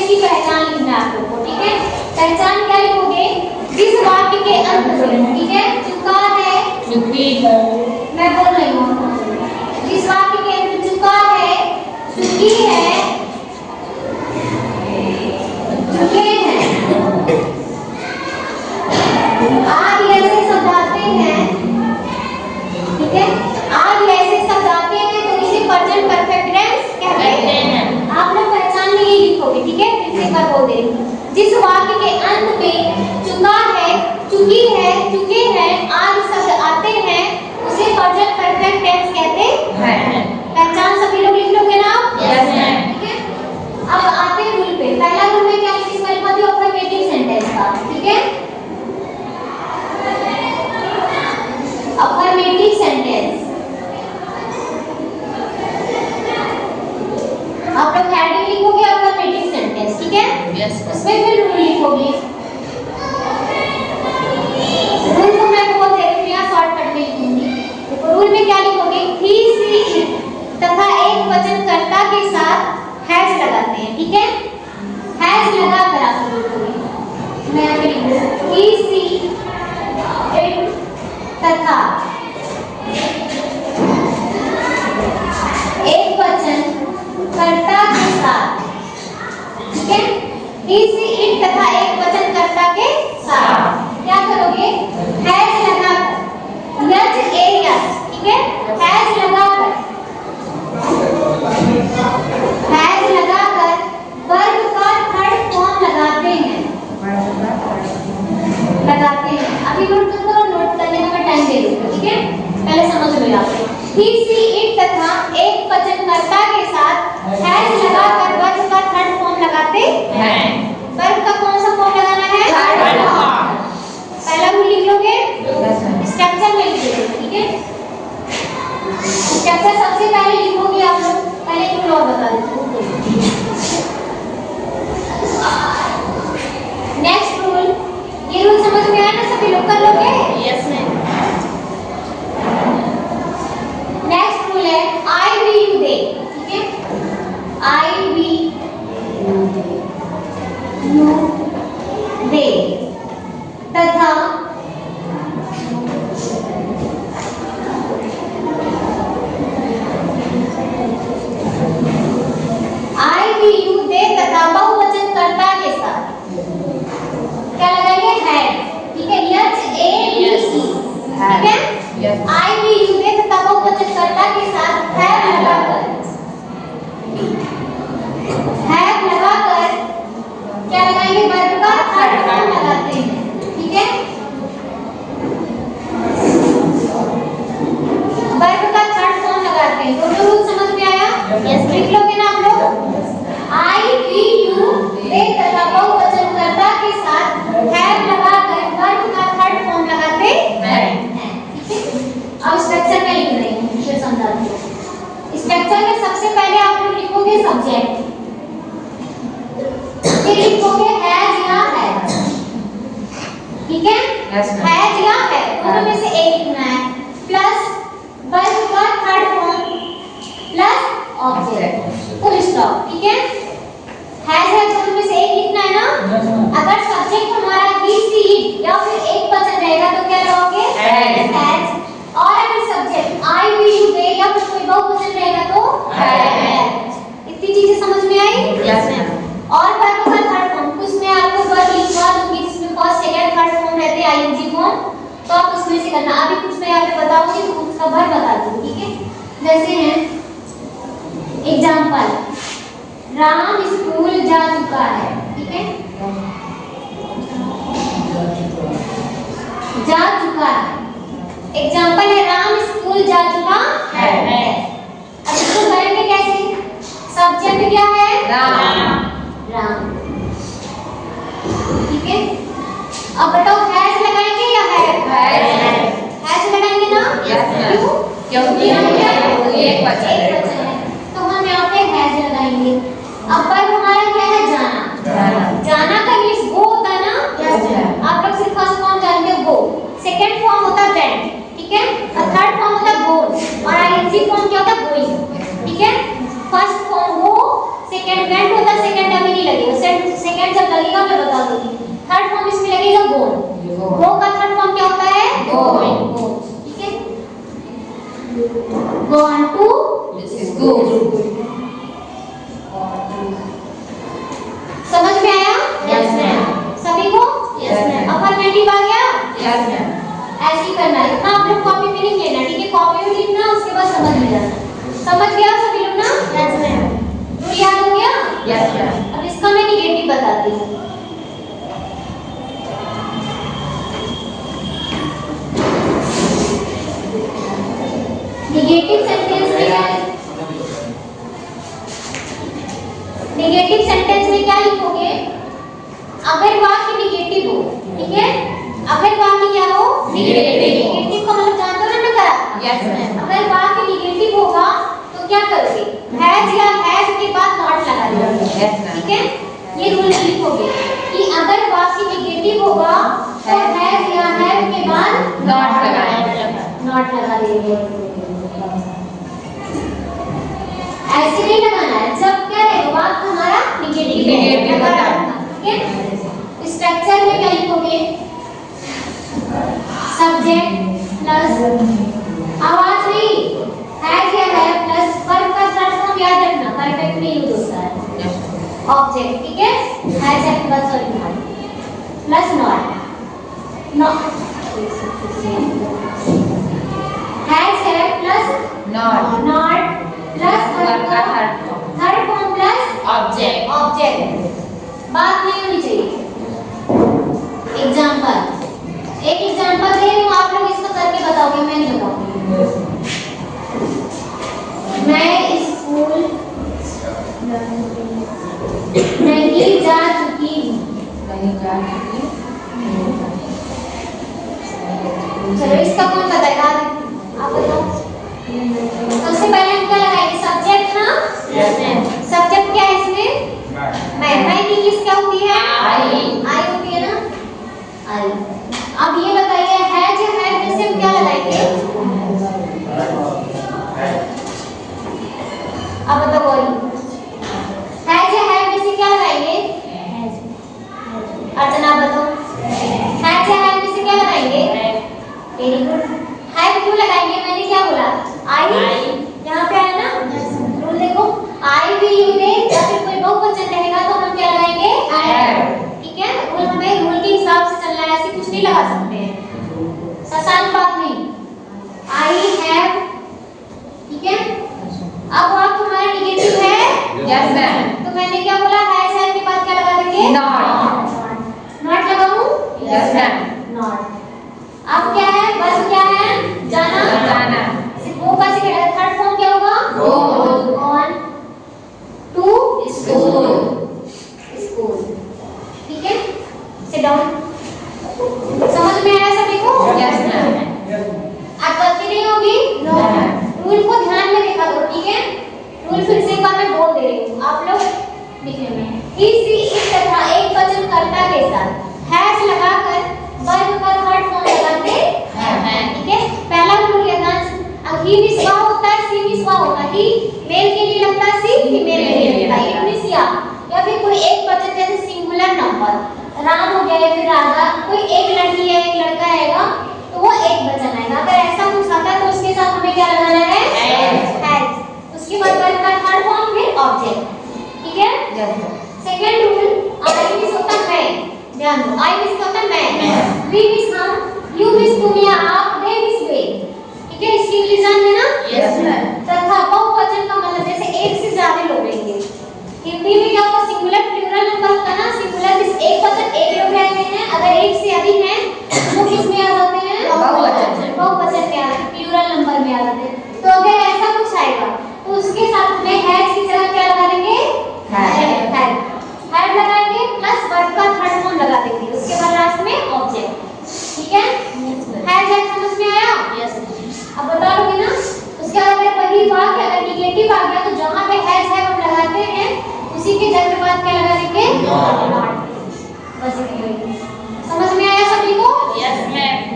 इसकी पहचान लिखना है आप लोग को, ठीक है। पहचान क्या लिखोगे, जिस वाक्य के अंत में, ठीक है, चुका है, चुकी है, मैं बोल रही हूँ, जिस वाक्य के अंत में चुका है, चुकी है, चुके हैं, आज ऐसे शब्द आते हैं, ठीक है, आज ऐसे शब्द आते हैं तो इसे प्रेजेंट परफेक्ट टेंस कहते हैं। आप लोग पहचान में ये लिखोगे, ठीक है। फिर से एक बार बोल दे रही हूँ, जिस वाक्य के अंत में चुका है, चुकी है, चुके हैं, आज शब्द आते हैं उसे प्रेजेंट परफेक्ट टेंस कहते हैं। पहचान सभी लोग लिख लोगे ना आप? Yes ma'am. ठीक है। अब आते हैं रूल पे। पहला रूल में क्या है, इसका मतलब है अफर्मेटिव सेंटेंस का, ठीक है। अफर्मेटिव सेंटेंस आप लोग हेडिंग लिखोगे अफर्मेटिव सेंटेंस, ठीक है। यस उसमें फिर रूल लिखोगे। रूल को मैं बोल दे रही हूँ, शॉर्टकट में लिखूंगी। तो रूल में क्या लिखोगे, ही सी इट तथा एक वचनकर्ता के साथ हैश लगाते हैं, ठीक है। हैश लगाकर आप लोग लिखोगे। मैं यहाँ पे लिख दूँ, ही सी इट तथा एक वचनकर्ता के साथ, ठीक है। ही सी इट तथा एक वचनकर्ता के साथ क्या करोगे, हैश लगाकर, यच ए यच, ठीक है, हैश लगाकर, हैश लगाकर वर्ग का थर्ड फॉर्म लगाते हैं, लगाते हैं। अभी नोट करो, नोट करने में मैं टाइम दे दूंगी, ठीक है। पहले समझ लो आप। ही सी इट तथा एक वचनकर्ता के साथ हैश लगाकर वर्ग का थर्ड फॉर्म लगाते हैं। वर्ग का कौन सा फॉर्म लगाना है, थर्ड फॉर्म। पहला रूल लिख लोगे, स्ट्रक्चर में लिख लोगे, ठीक है। स्ट्रक्चर सबसे पहले लिखोगे आप लोग। पहले एक रूल और बता देती हूँ। नेक्स्ट रूल, ये रूल समझ में आया ना, सभी लोग कर लोगे? Yes ma'am. नेक्स्ट रूल है आई वी यू दे, ठीक है। आई वी यू दे तथा आई वी यू दे तथा बहुवचनकर्ता के साथ क्या लगाएंगे, है, ठीक है। यच ए बी सी, ठीक है। आई वी यू दे तथा बहुवचनकर्ता के साथ है लगाकर, है लगाकर क्या लगाएंगे, वर्ग का थर्ड फॉर्म लगाते हैं, ठीक है। वर्ग का थर्ड फॉर्म लगाते हैं। दोनों रूल समझ में आया? यस। लिख लोगे ना आप लोग, आई वी यू दे तथा बहुवचनकर्ता के साथ है लगाकर वर्ग का थर्ड फॉर्म लगाते हैं, ठीक है। अब स्ट्रक्चर में लिख रही हूँ, फिर समझाती हूँ। स्ट्रक्चर में सबसे पहले आप लोग लिखोगे सब्जेक्ट, फिर लिखोगे हैज या है, ठीक है। हैज या है, दोनों में से एक लिखना है, प्लस वर्ग का third form plus object, full stop, ठीक है। हैज है, दोनों में से एक लिखना है ना। अगर सब्जेक्ट हमारा ही सी इट या फिर एक वचन रहेगा तो क्या लगाओगे, हैज। और अगर subject I we you they या फिर कोई बहुवचन रहेगा तो हैज। इतनी चीजें समझ में आई? Yes ma'am. और वर्ग का थर्ड फॉर्म, कुछ मैं आपको वर्ग लिखवा दूंगी जिसमें फर्स्ट सेकंड थर्ड फॉर्म रहते हैं आईएनजी फॉर्म, तो आप उसमें से करना। अभी कुछ मैं यहाँ पे बताऊंगी तो उसका वर्ग बता दूंगी, ठीक है। जैसे है एग्जांपल, राम स्कूल जा चुका है, ठीक है। जा चुका है, एग्जांपल है राम स्कूल जा चुका है। अब इसको करेंगे कैसे, सब्जेक्ट क्या है, राम, राम, ठीक है। अब बताओ हैज लगाएंगे या हैज लगाएंगे ना? क्यों? क्योंकि एक वचन है, तो हम यहाँ पे हैज लगाएंगे। अब वर्ब हमारा क्या है, जाना। जाना का इंग्लिश गो होता है ना। आप लोग सिर्फ फर्स्ट फॉर्म जानते हो गो, सेकंड फॉर्म होता है वेंट, ठीक है। और थर्ड फॉर्म होता है गोन, और आईएनजी फॉर्म क्या होता है, गोइंग, ठीक है। फर्स्ट फॉर्म गो, सेकंड वेंट होता है, सेकंड डमी नहीं लगेगा, गो का थर्ड फॉर्म क्या होता है? Go. ठीक है, gone to School. समझ में आया? Yes, ma'am. सभी को? Yes, ma'am. अफर्मेटिव आ गया? Yes, ma'am. ऐसे ही करना है, इतना आप लोग कॉपी में नहीं लेना, ठीक है? कॉपी में लिखना, उसके बाद समझ में जाना। समझ गया सभी लोग ना? Yes, ma'am. रूल याद हो गया? Yes, ma'am. अब इसका मैं निगेटिव बताती हूँ। निगेटिव सेंटेंस में क्या है? निगेटिव सेंटेंस में क्या लिखोगे? अगर वाक्य निगेटिव हो, ठीक है? अगर वाक्य क्या हो? Negative हो। निगेटिव का मतलब जानते हो ना करा? Yes, ma'am. अगर वाक्य निगेटिव होगा तो क्या करोगे? हैज या हैज के बाद नॉट लगा दोगे। Yes, ma'am. ठीक है? ये रूल लिखोगे कि अगर वाक्य निगेटिव होगा तो हैज या हैव के बाद Not लगाएं। नॉट लगा देंगे। ऐसे नहीं लगाना है, जब क्या रहेगा वाक्य हमारा निगेटिव Negative होगा। ठीक है? स्ट्रक्चर में क्या लिखोगे? सब्जेक्ट प्लस आवाज नहीं, हैज या हैव प्लस वर्ब का थर्ड फॉर्म याद रखना, परफेक्ट में यूज होता है। Yes, ma'am. ऑब्जेक्ट, ठीक है? हैज या plus sorry plus not has है plus Not. Not plus verb का third form. Third form plus Object. Object. बात नहीं होनी चाहिए। एग्जांपल, एक एग्जांपल दे रही हूँ, आप लोग इसको करके बताओगे, मैं नहीं बताऊंगी। मैं स्कूल नहीं जा चुकी हूँ। नहीं जा चुकी। चलो इसका कौन बताएगा? आप बताओ। सबसे पहले हम क्या लगाएंगे? सब्जेक्ट ना? Yes, ma'am. सब्जेक्ट क्या है इसमें? मैं की इंग्लिश क्या होती है? आई। आई होती है ना? आई। अब ये बताइए हैज या हैव में से हम क्या लगाएंगे? अब बताओ और हैज या हैव में से क्या लगाएंगे? अर्चना आप बताओ। हैज या हैव में से क्या लगाएंगे? Very good. हैव क्यों लगाएंगे? मैंने क्या बोला? आई। यहाँ पे आया ना? रूल देखो, आई भी यूज है या फिर कोई बहुवचन रहेगा तो हम क्या लगाएंगे? Have. ठीक है? रूल हमें रूल के हिसाब से चलना है, ऐसे कुछ नहीं लगा सकते हैं। आसान बात नहीं। आई हैव, ठीक है? अब आप तुम्हारा निगेटिव है? Yes, ma'am. तो मैंने क्या बोला? हैज हैव के बाद क्या लगा देंगे? Not. नॉट लगाऊं? Yes, ma'am. नॉट। अब क्या है? बस क्या है? जाना। जाना। वो का थर्ड फॉर्म क्या होगा? Go. On to School. School. ठीक है? Sit down. समझ में आया सभी को? Yes, ma'am. आप गलती नहीं होगी? No, ma'am. रूल को ध्यान में देखा करो, ठीक है? रूल फिर से एक बार मैं बोल दे रही हूँ, आप लोग लिखने में। ही सी इस तरह एक वचन कर्ता के साथ हैज लगाकर वर्ब का थर्ड फॉर्म लगाते हैं, ठीक है? पहला रूल ये था, अब ही मिस वा होता है, सी मिस वा होता है। ही मेल के लिए लगता है, सी फीमेल के लिए लगता है। इट मिस या फिर कोई एक वचन जैसे सिंगुलर नंबर, राम हो गया या फिर राजा, कोई एक लड़की या एक लड़का आएगा तो वो एक वचन आएगा। अगर ऐसा कुछ आता है तो उसके साथ हमें क्या लगाना है? हैज। उसके बाद वर्ब का थर्ड फॉर्म फिर ऑब्जेक्ट, ठीक है? Yes, ma'am. Second rule, I miss होता है मैं, ध्यान दो, आई मिस होता है मैं, वी मिस हम, यू मिस तुम या आप, दे मिस वे, ठीक है? इसकी इंग्लिश जानते हैं ना? Yes, ma'am. तथा बहुवचन का मतलब जैसे एक से ज्यादा लोग रहेंगे। हिंदी में क्या होता है? सिंगुलर प्लूरल नंबर होता है ना? सिंगुलर जिस एक वचन एक लोग रहते हैं, अगर एक से अधिक हैं तो वो किस में आ जाते हैं? बहुवचन। बहुवचन में आ जाते हैं, प्लूरल नंबर में आ जाते हैं। तो अगर ऐसा कुछ आएगा तो उसके साथ में हैज की जगह क्या लगा देंगे? हैड लगाएंगे प्लस वर्ब का थर्ड फॉर्म लगा देंगे, उसके बाद लास्ट में ऑब्जेक्ट, ठीक है? हैज समझ में आया? Yes, अब बता लोगे ना? उसके बाद अगर वही वाक्य अगर निगेटिव आ गया तो जहां पे हैज है हम लगाते हैं, उसी के जगह बाद क्या लगा देंगे? नॉट। बस इतना ही। समझ में आया सभी को? yes, ma'am.